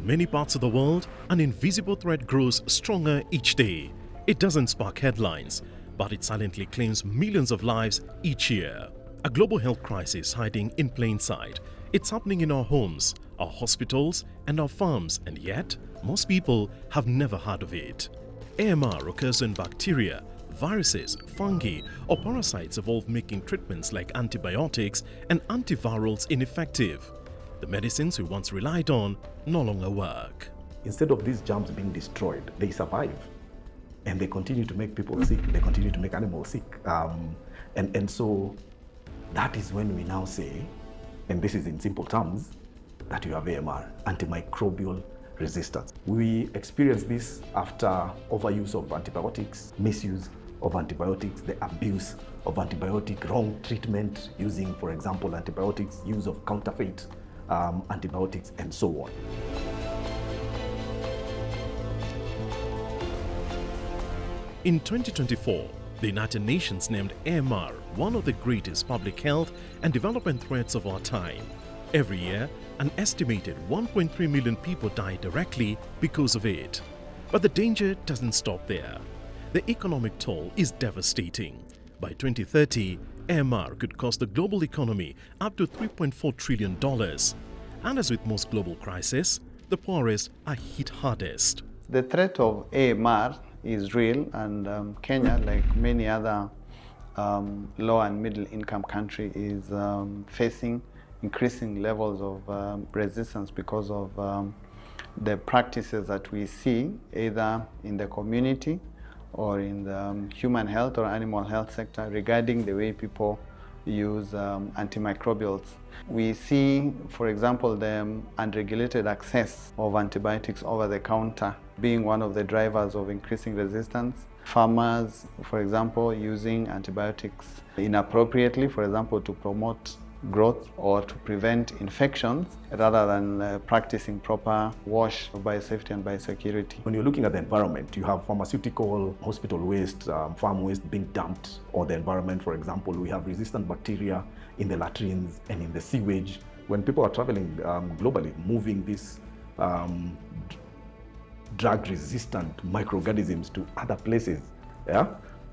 many parts of the world, an invisible threat grows stronger each day. It doesn't spark headlines, but it silently claims millions of lives each year. A global health crisis hiding in plain sight. It's happening in our homes, our hospitals, and our farms, and yet most people have never heard of it. AMR occurs when bacteria, viruses, fungi, or parasites evolve, making treatments like antibiotics and antivirals ineffective. The medicines we once relied on no longer work. Instead of these germs being destroyed, they survive. And they continue to make people sick, they continue to make animals sick. And so that is when we now say, and this is in simple terms, that you have AMR, antimicrobial resistance. We experience this after overuse of antibiotics, misuse of antibiotics, the abuse of antibiotic, wrong treatment using, for example, antibiotics, use of counterfeit antibiotics, and so on. In 2024, the United Nations named AMR one of the greatest public health and development threats of our time. Every year, an estimated 1.3 million people die directly because of it. But the danger doesn't stop there. The economic toll is devastating. By 2030, AMR could cost the global economy up to $3.4 trillion. And as with most global crises, the poorest are hit hardest. The threat of AMR is real, and Kenya, like many other low and middle income country, is facing increasing levels of resistance because of the practices that we see either in the community or in the human health or animal health sector regarding the way people use antimicrobials. We see, for example, the unregulated access of antibiotics over the counter being one of the drivers of increasing resistance. Farmers, for example, using antibiotics inappropriately, for example, to promote growth or to prevent infections, rather than practicing proper wash of biosafety and biosecurity. When you're looking at the environment, you have pharmaceutical, hospital waste, farm waste being dumped on the environment. For example, we have resistant bacteria in the latrines and in the sewage. When people are traveling globally, moving these drug-resistant microorganisms to other places,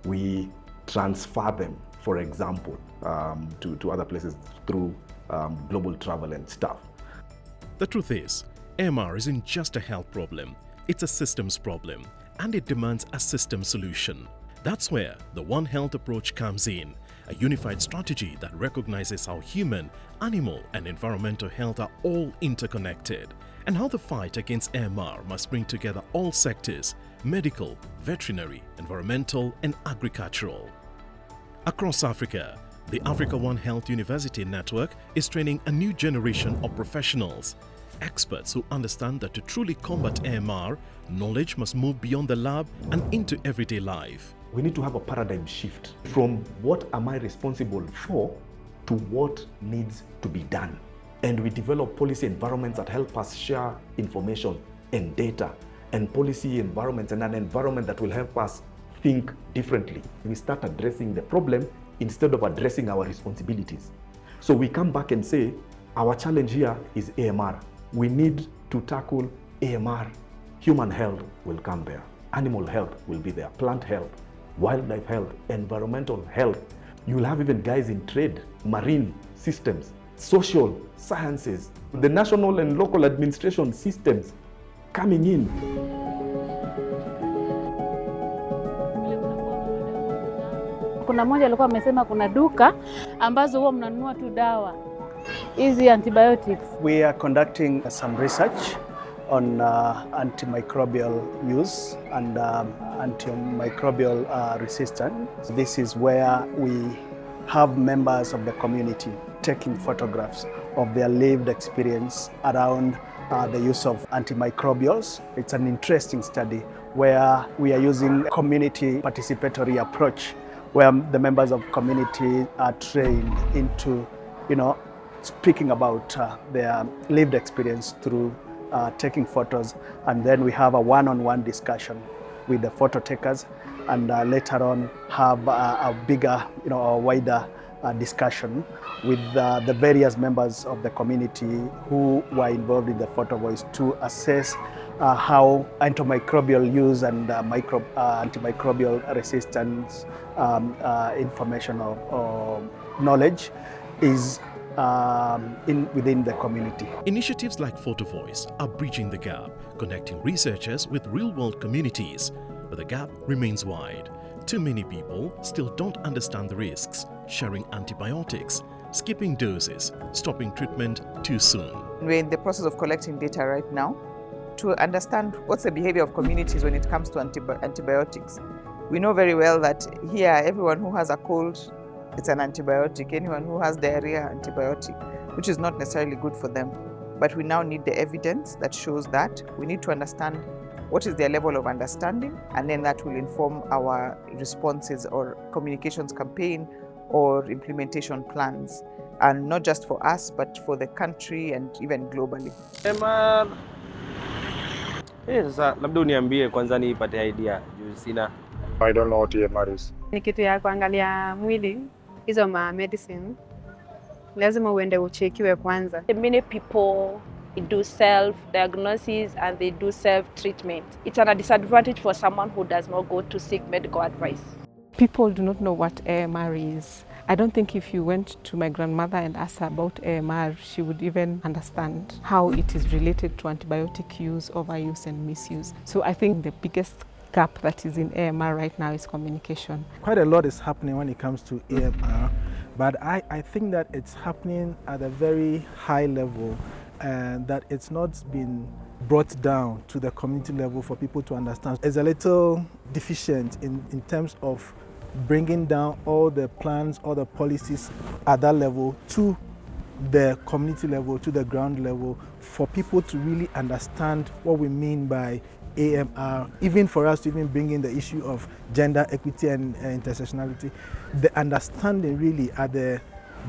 we transfer them, for example, to other places through global travel and stuff. The truth is, AMR isn't just a health problem, it's a systems problem, and it demands a system solution. That's where the One Health approach comes in, a unified strategy that recognizes how human, animal, and environmental health are all interconnected, and how the fight against AMR must bring together all sectors: medical, veterinary, environmental, and agricultural. Across Africa, the Africa One Health University Network is training a new generation of professionals, experts who understand that to truly combat AMR, knowledge must move beyond the lab and into everyday life. We need to have a paradigm shift from what am I responsible for to what needs to be done. And we develop policy environments that help us share information and data, and policy environments and an environment that will help us think differently. We start addressing the problem instead of addressing our responsibilities. So we come back and say, our challenge here is AMR. We need to tackle AMR. Human health will come there. Animal health will be there. Plant health, wildlife health, environmental health. You'll have even guys in trade, marine systems, social sciences, the national and local administration systems coming in. Kuna mmoja alikuwa amesema kuna duka ambazo huwa mnanunua tu dawa hizi antibiotics. We are conducting some research on antimicrobial use and antimicrobial resistance. This is where we have members of the community taking photographs of their lived experience around the use of antimicrobials. It's an interesting study where we are using community participatory approach, where the members of community are trained into, speaking about their lived experience through taking photos, and then we have a one-on-one discussion with the photo takers, and later on have a bigger, a wider discussion with the various members of the community who were involved in the photo voice to assess how antimicrobial use and antimicrobial resistance information or knowledge is within the community. Initiatives like Photo Voice are bridging the gap, connecting researchers with real-world communities, but the gap remains wide. Too many people still don't understand the risks, sharing antibiotics, skipping doses, stopping treatment too soon. We're in the process of collecting data right now to understand what's the behavior of communities when it comes to antibiotics. We know very well that here, everyone who has a cold, it's an antibiotic. Anyone who has diarrhea, antibiotic, which is not necessarily good for them. But we now need the evidence that shows that. We need to understand what is their level of understanding, and then that will inform our responses or communications campaign or implementation plans, and not just for us, but for the country and even globally. Sasa labda uniambie kwanza nipate idea juu sina. I don't know what EMR is. Ni kitu ya kuangalia mwili, hizo medicine lazima uende uchekiwe kwanza. Many people do self-diagnosis and they do self-treatment. It's a disadvantage for someone who does not go to seek medical advice. People do not know what AMR is. I don't think if you went to my grandmother and asked her about AMR, she would even understand how it is related to antibiotic use, overuse and misuse. So I think the biggest gap that is in AMR right now is communication. Quite a lot is happening when it comes to AMR, but I think that it's happening at a very high level and that it's not been brought down to the community level for people to understand. It's a little deficient in terms of bringing down all the plans, all the policies at that level to the community level, to the ground level, for people to really understand what we mean by AMR, even for us to even bring in the issue of gender equity and intersectionality. The understanding really at the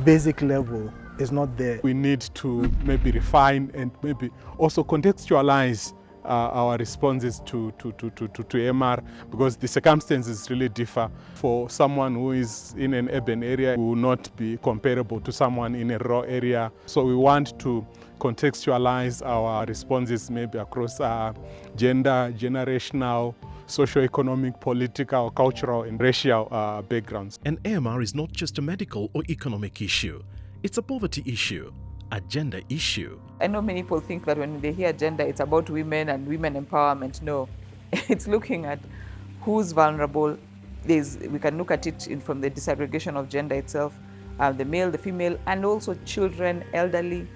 basic level is not there. We need to maybe refine and maybe also contextualize our responses to AMR, because the circumstances really differ. For someone who is in an urban area, will not be comparable to someone in a rural area. So we want to contextualize our responses maybe across gender, generational, socio-economic, political, cultural and racial backgrounds. And AMR is not just a medical or economic issue. It's a poverty issue, a gender issue. I know many people think that when they hear gender, it's about women and women empowerment. No, it's looking at who's vulnerable. We can look at it from the disaggregation of gender itself, the male, the female, and also children, elderly.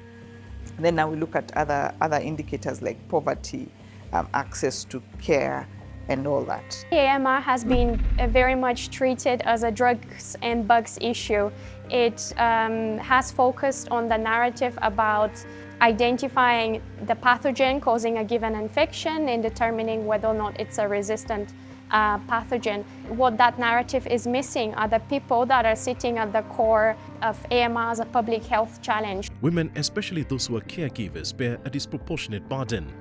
And then now we look at other indicators like poverty, access to care, and all that. AMR has been very much treated as a drugs and bugs issue. It has focused on the narrative about identifying the pathogen causing a given infection and determining whether or not it's a resistant pathogen. What that narrative is missing are the people that are sitting at the core of AMR as a public health challenge. Women, especially those who are caregivers, bear a disproportionate burden.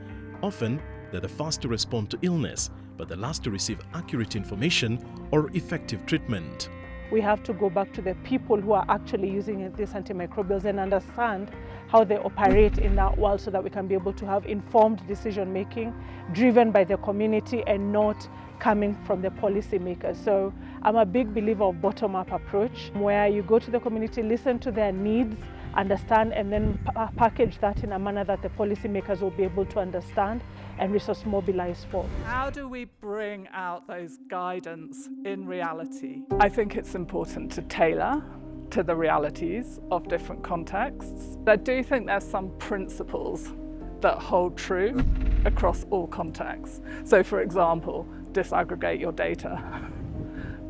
Often, they're the first to respond to illness, but the last to receive accurate information or effective treatment. We have to go back to the people who are actually using these antimicrobials and understand how they operate in that world so that we can be able to have informed decision making driven by the community and not coming from the policymakers. So I'm a big believer of bottom-up approach, where you go to the community, listen to their needs, understand, and then package that in a manner that the policymakers will be able to understand and resource mobilize for. How do we bring out those guidance in reality? I think it's important to tailor to the realities of different contexts. I do think there's some principles that hold true across all contexts. So for example, disaggregate your data.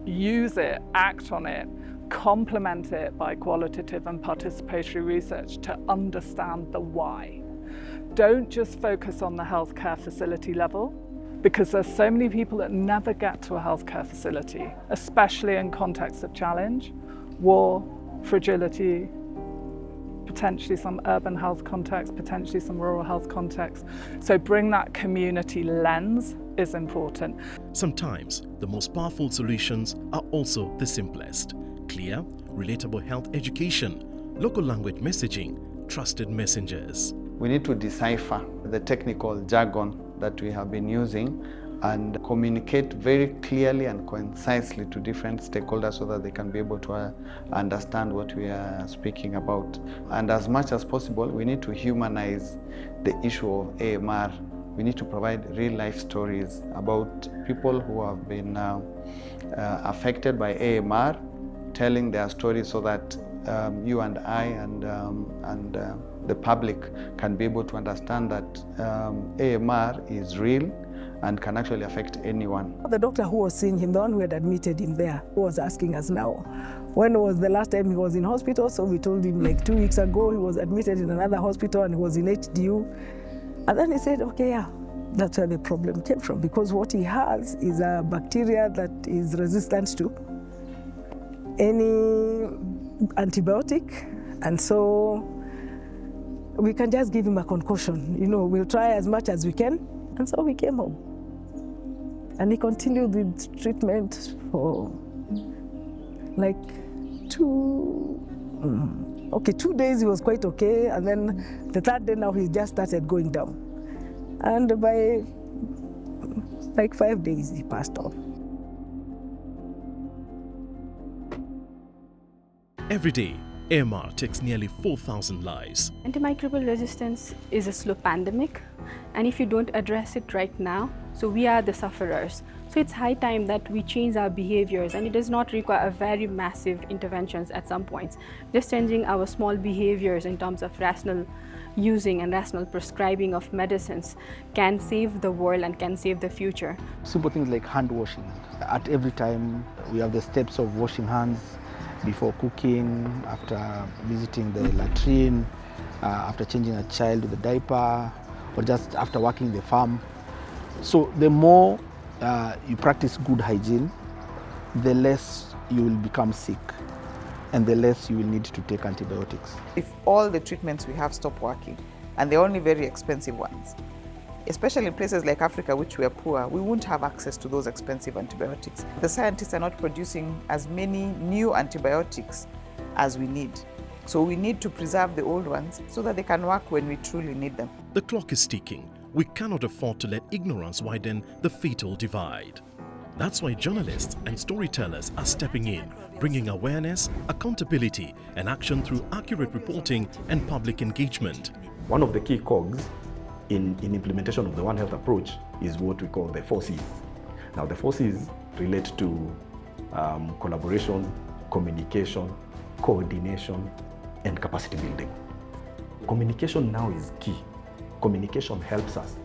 Use it, act on it, complement it by qualitative and participatory research to understand the why. Don't just focus on the healthcare facility level, because there's so many people that never get to a healthcare facility, especially in contexts of challenge, war, fragility, potentially some urban health context, potentially some rural health context. So bring that community lens is important. Sometimes the most powerful solutions are also the simplest. Clear, relatable health education, local language messaging, trusted messengers. We need to decipher the technical jargon that we have been using and communicate very clearly and concisely to different stakeholders so that they can be able to understand what we are speaking about. And as much as possible, we need to humanize the issue of AMR. We need to provide real-life stories about people who have been affected by AMR, telling their stories so that you and I and the public can be able to understand that AMR is real and can actually affect anyone. The doctor who was seeing him, the one who had admitted him there, who was asking us now, when was the last time he was in hospital? So we told him like 2 weeks ago he was admitted in another hospital and he was in HDU. And then he said, okay, yeah, that's where the problem came from, because what he has is a bacteria that is resistant to any antibiotic, and so we can just give him a concoction. You know, we'll try as much as we can. And so we came home. And he continued with treatment for like 2 days he was quite okay, and then the 3rd day now he just started going down. And by like 5 days he passed on. Every day, AMR takes nearly 4,000 lives. Antimicrobial resistance is a slow pandemic, and if you don't address it right now, so we are the sufferers. So it's high time that we change our behaviors, and it does not require a very massive interventions at some points. Just changing our small behaviors in terms of rational using and rational prescribing of medicines can save the world and can save the future. Simple things like hand washing. At every time we have the steps of washing hands before cooking, after visiting the latrine, after changing a child with a diaper, or just after working the farm. So the more you practice good hygiene, the less you will become sick and the less you will need to take antibiotics. If all the treatments we have stop working, and they're only very expensive ones, especially in places like Africa, which we are poor, we won't have access to those expensive antibiotics. The scientists are not producing as many new antibiotics as we need. So we need to preserve the old ones so that they can work when we truly need them. The clock is ticking. We cannot afford to let ignorance widen the fatal divide. That's why journalists and storytellers are stepping in, bringing awareness, accountability, and action through accurate reporting and public engagement. One of the key cogs in implementation of the One Health approach is what we call the 4 C's. Now, the 4 C's relate to collaboration, communication, coordination, and capacity building. Communication now is key. Communication helps us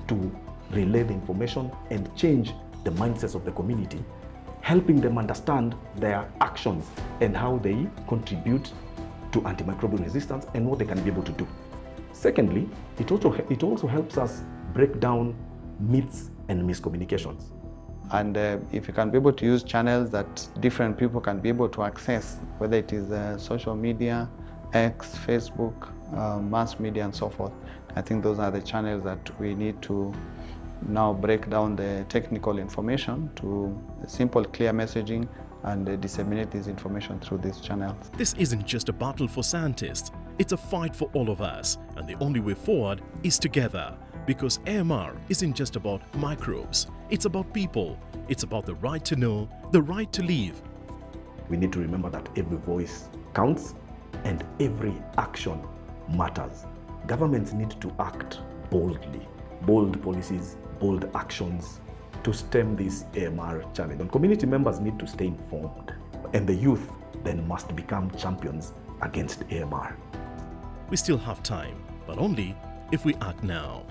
to relay the information and change the mindsets of the community, helping them understand their actions and how they contribute to antimicrobial resistance and what they can be able to do. Secondly, it also helps us break down myths and miscommunications. And if you can be able to use channels that different people can be able to access, whether it is social media, X, Facebook, mass media, and so forth, I think those are the channels that we need to now break down the technical information to simple, clear messaging and disseminate this information through these channels. This isn't just a battle for scientists. It's a fight for all of us, and the only way forward is together, because AMR isn't just about microbes. It's about people. It's about the right to know, the right to live. We need to remember that every voice counts and every action matters. Governments need to act boldly. Bold policies, bold actions to stem this AMR challenge. And community members need to stay informed. And the youth then must become champions against AMR. We still have time, but only if we act now.